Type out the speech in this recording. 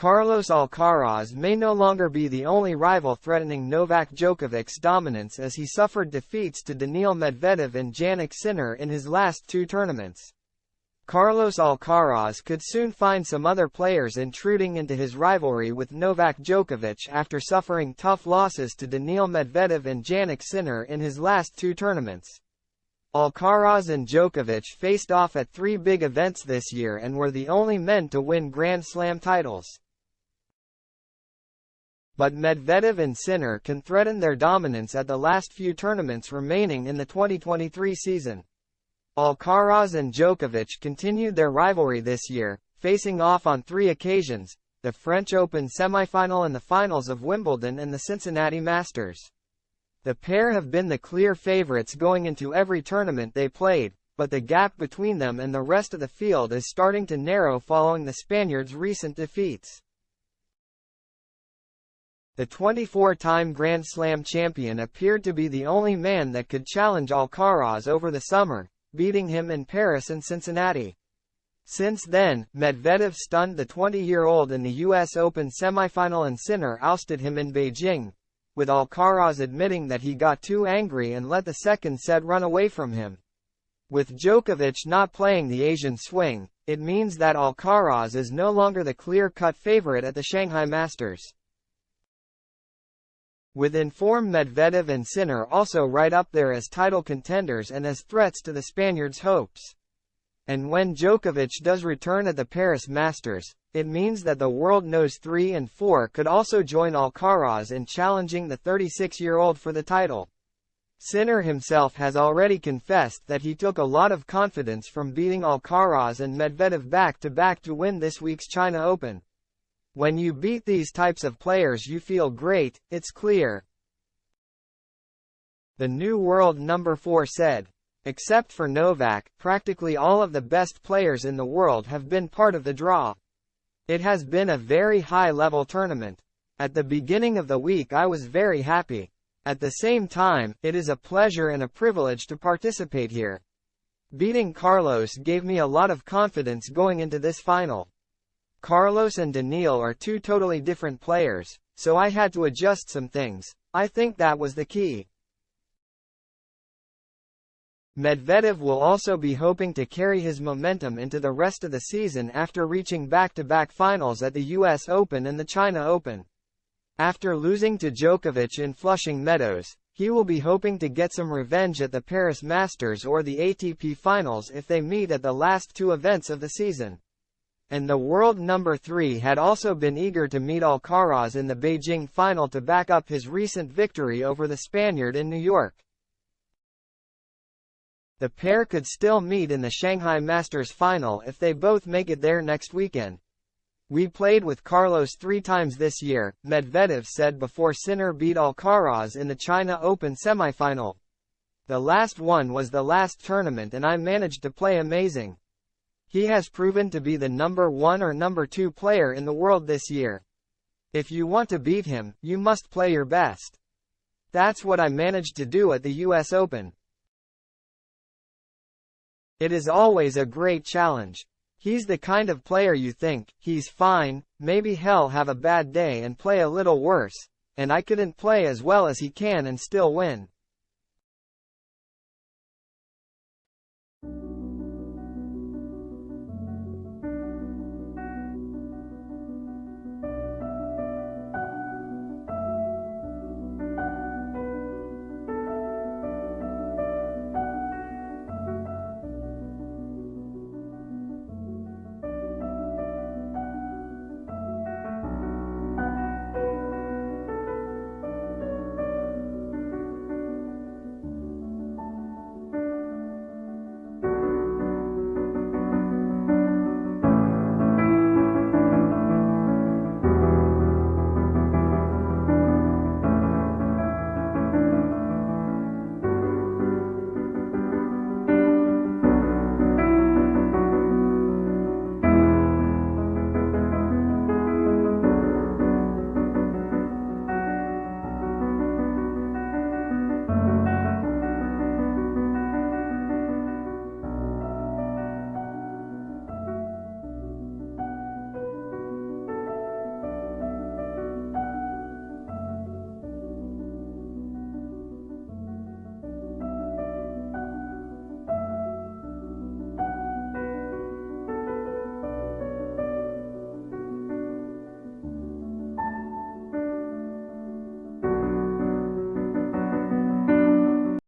Carlos Alcaraz may no longer be the only rival threatening Novak Djokovic's dominance, as he suffered defeats to Daniil Medvedev and Jannik Sinner in his last two tournaments. Carlos Alcaraz could soon find some other players intruding into his rivalry with Novak Djokovic after suffering tough losses to Daniil Medvedev and Jannik Sinner in his last two tournaments. Alcaraz and Djokovic faced off at three big events this year and were the only men to win Grand Slam titles. But Medvedev and Sinner can threaten their dominance at the last few tournaments remaining in the 2023 season. Alcaraz and Djokovic continued their rivalry this year, facing off on three occasions: the French Open semifinal and the finals of Wimbledon and the Cincinnati Masters. The pair have been the clear favorites going into every tournament they played, but the gap between them and the rest of the field is starting to narrow following the Spaniards' recent defeats. The 24-time Grand Slam champion appeared to be the only man that could challenge Alcaraz over the summer, beating him in Paris and Cincinnati. Since then, Medvedev stunned the 20-year-old in the US Open semifinal and Sinner ousted him in Beijing, with Alcaraz admitting that he got too angry and let the second set run away from him. With Djokovic not playing the Asian swing, it means that Alcaraz is no longer the clear-cut favorite at the Shanghai Masters. With informed Medvedev and Sinner also right up there as title contenders and as threats to the Spaniards' hopes. And when Djokovic does return at the Paris Masters, it means that the world knows 3 and 4 could also join Alcaraz in challenging the 36-year-old for the title. Sinner himself has already confessed that he took a lot of confidence from beating Alcaraz and Medvedev back-to-back to win this week's China Open. When you beat these types of players you feel great, it's clear. The new world number 4 said. Except for Novak, practically all of the best players in the world have been part of the draw. It has been a very high-level tournament. At the beginning of the week I was very happy. At the same time, it is a pleasure and a privilege to participate here. Beating Carlos gave me a lot of confidence going into this final. Carlos and Daniil are two totally different players, so I had to adjust some things. I think that was the key. Medvedev will also be hoping to carry his momentum into the rest of the season after reaching back-to-back finals at the US Open and the China Open. After losing to Djokovic in Flushing Meadows, he will be hoping to get some revenge at the Paris Masters or the ATP Finals if they meet at the last two events of the season. And the world number 3 had also been eager to meet Alcaraz in the Beijing final to back up his recent victory over the Spaniard in New York. The pair could still meet in the Shanghai Masters final if they both make it there next weekend. We played with Carlos 3 times this year, Medvedev said before Sinner beat Alcaraz in the China Open semifinal. The last one was the last tournament and I managed to play amazing. He has proven to be the number 1 or number 2 player in the world this year. If you want to beat him, you must play your best. That's what I managed to do at the US Open. It is always a great challenge. He's the kind of player you think, he's fine, maybe he'll have a bad day and play a little worse, and I couldn't play as well as he can and still win.